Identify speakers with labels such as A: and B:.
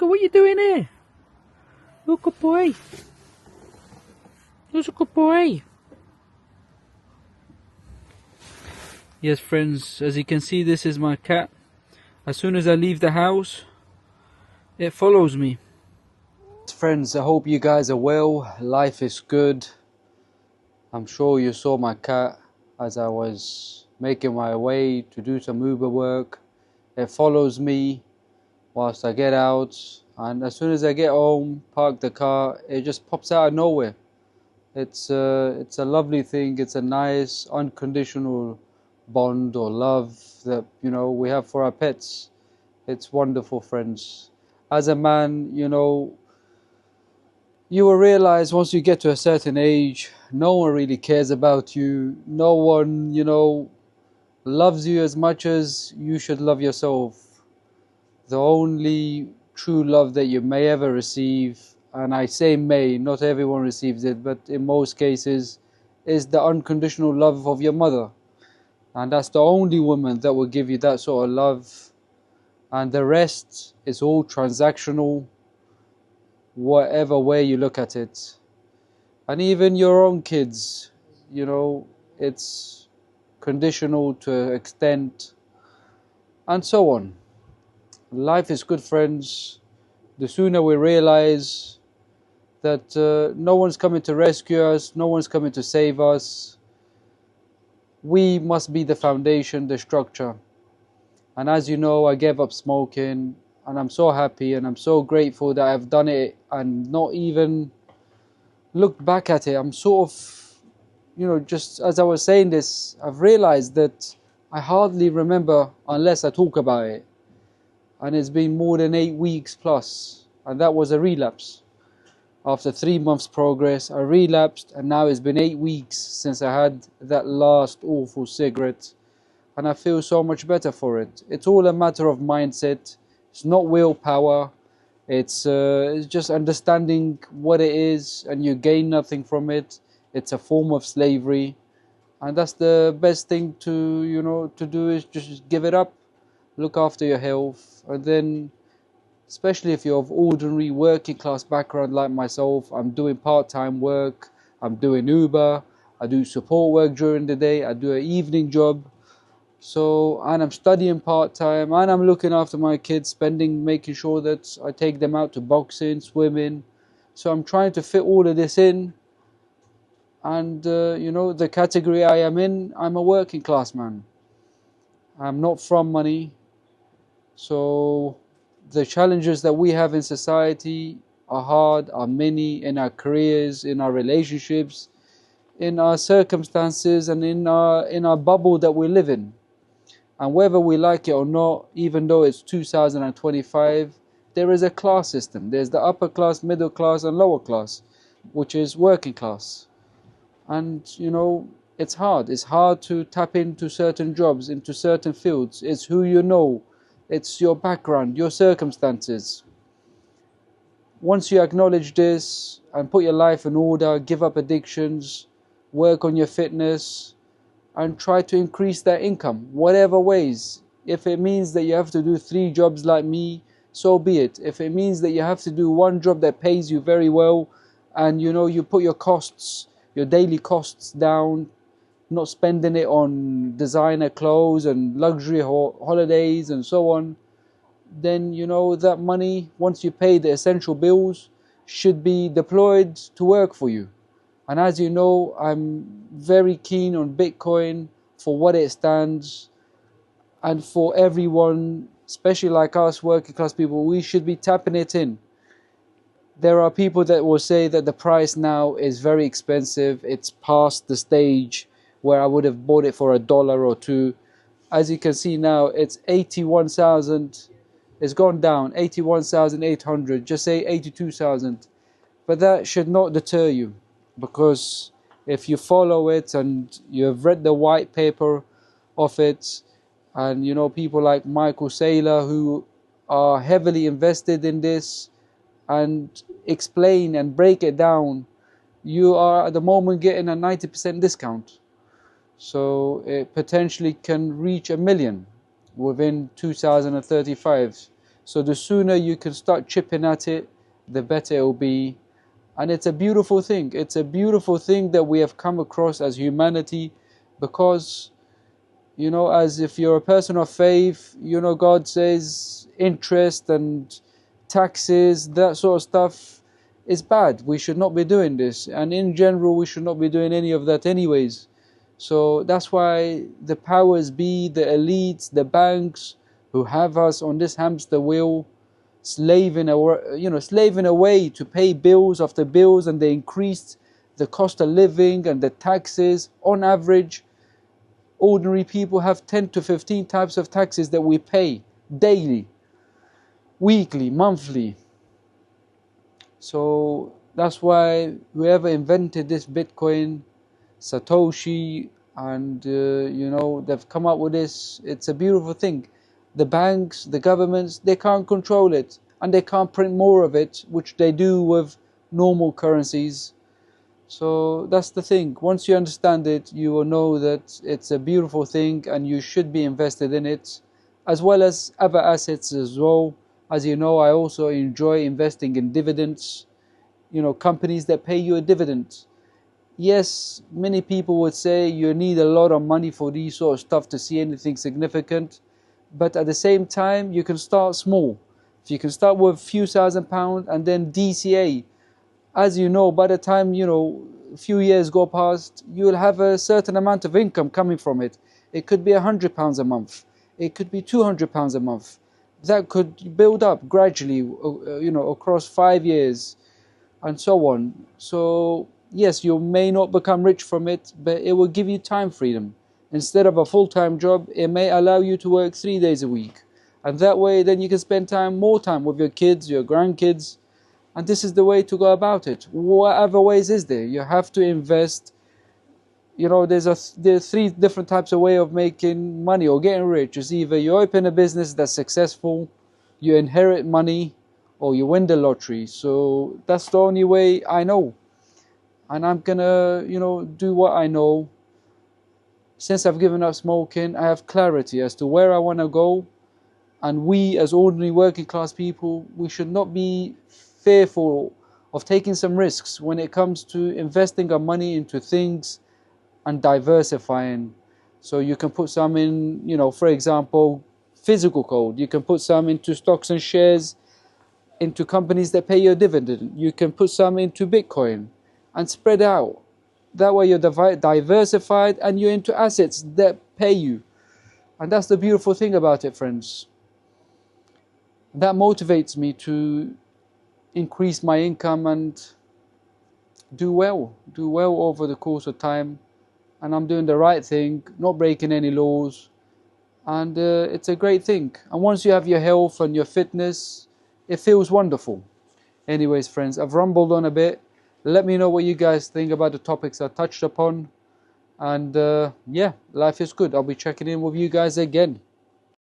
A: Michael, what are you doing here? You're a good boy. You're a good boy. Yes, friends, as you can see, this is my cat. As soon as I leave the house, it follows me. Friends, I hope you guys are well. Life is good. I'm sure you saw my cat as I was making my way to do some Uber work. It follows me whilst I get out, and as soon as I get home, park the car, it just pops out of nowhere. It's a lovely thing. It's a nice unconditional bond or love that we have for our pets. It's wonderful, friends. As a man, you will realize once you get to a certain age, no one really cares about you. No one, loves you as much as you should love yourself. The only true love that you may ever receive, and I say may, not everyone receives it, but in most cases, is the unconditional love of your mother. And that's the only woman that will give you that sort of love. And the rest is all transactional, whatever way you look at it. And even your own kids, it's conditional to an extent, and so on. Life is good, friends. The sooner we realize that no one's coming to rescue us, no one's coming to save us, we must be the foundation, the structure. And as you know, I gave up smoking, and I'm so happy and I'm so grateful that I've done it and not even looked back at it. I'm sort of, just as I was saying this, I've realized that I hardly remember unless I talk about it. And it's been more than 8 weeks plus, and that was a relapse. After 3 months progress, I relapsed, and now it's been 8 weeks since I had that last awful cigarette, and I feel so much better for it. It's all a matter of mindset. It's not willpower. It's just understanding what it is, and you gain nothing from it. It's a form of slavery, and that's the best thing to do is just give it up. Look after your health, and then, especially if you're of ordinary working class background like myself, I'm doing part-time work, I'm doing Uber, I do support work during the day, I do an evening job, and I'm studying part-time, and I'm looking after my kids, making sure that I take them out to boxing, swimming. So I'm trying to fit all of this in, and the category I am in, I'm a working class man. I'm not from money. So the challenges that we have in society are hard, are many, in our careers, in our relationships, in our circumstances, and in our bubble that we live in. And whether we like it or not, even though it's 2025, there is a class system. There's the upper class, middle class, and lower class, which is working class. And it's hard. It's hard to tap into certain jobs, into certain fields. It's who you know. It's your background, your circumstances. Once you acknowledge this and put your life in order, give up addictions, work on your fitness, and try to increase that income, whatever ways. If it means that you have to do 3 jobs like me, so be it. If it means that you have to do 1 job that pays you very well, and you put your costs, your daily costs down, not spending it on designer clothes and luxury holidays and so on, then that money, once you pay the essential bills, should be deployed to work for you. And as you know, I'm very keen on Bitcoin for what it stands, and for everyone, especially like us working class people, we should be tapping it in. There are people that will say that the price now is very expensive. It's past the stage where I would have bought it for $1 or $2. As you can see now, it's 81,000. It's gone down, 81,800. Just say 82,000. But that should not deter you, because if you follow it and you have read the white paper of it, and people like Michael Saylor who are heavily invested in this and explain and break it down, you are at the moment getting a 90% discount. So it potentially can reach 1 million within 2035. So the sooner you can start chipping at it, the better it will be. And it's a beautiful thing. It's a beautiful thing that we have come across as humanity, because, you know, as if you're a person of faith, you know, God says interest and taxes, that sort of stuff is bad. We should not be doing this. And in general, we should not be doing any of that anyways. So that's why the powers be, the elites, the banks who have us on this hamster wheel, slaving away to pay bills after bills, and they increased the cost of living and the taxes. On average, ordinary people have 10 to 15 types of taxes that we pay daily, weekly, monthly. So that's why whoever invented this Bitcoin, Satoshi, and they've come up with this. It's a beautiful thing. The banks, the governments, they can't control it, and they can't print more of it, which they do with normal currencies. So that's the thing. Once you understand it, you will know that it's a beautiful thing and you should be invested in it, as well as other assets as well. As you know, I also enjoy investing in dividends, companies that pay you a dividend. Yes, many people would say you need a lot of money for these sort of stuff to see anything significant, but at the same time, you can start small. If you can start with a few £1,000 and then DCA, as you know, by the time, a few years go past, you'll have a certain amount of income coming from it. It could be £100 a month. It could be £200 a month. That could build up gradually, across 5 years and so on. So, yes, you may not become rich from it, but it will give you time freedom. Instead of a full-time job, it may allow you to work 3 days a week. And that way, then you can spend more time with your kids, your grandkids. And this is the way to go about it. What other ways is there? You have to invest. There's 3 different types of way of making money or getting rich. It's either you open a business that's successful, you inherit money, or you win the lottery. So that's the only way I know. And I'm gonna, do what I know. Since I've given up smoking, I have clarity as to where I want to go. And we, as ordinary working class people, we should not be fearful of taking some risks when it comes to investing our money into things and diversifying. So you can put some in, for example, physical gold. You can put some into stocks and shares, into companies that pay you a dividend. You can put some into Bitcoin and spread out. That way you're diversified and you're into assets that pay you. And that's the beautiful thing about it, friends. That motivates me to increase my income and do well over the course of time. And I'm doing the right thing, not breaking any laws. And it's a great thing. And once you have your health and your fitness, it feels wonderful. Anyways, friends, I've rumbled on a bit. Let me know what you guys think about the topics I touched upon. And yeah, life is good. I'll be checking in with you guys again.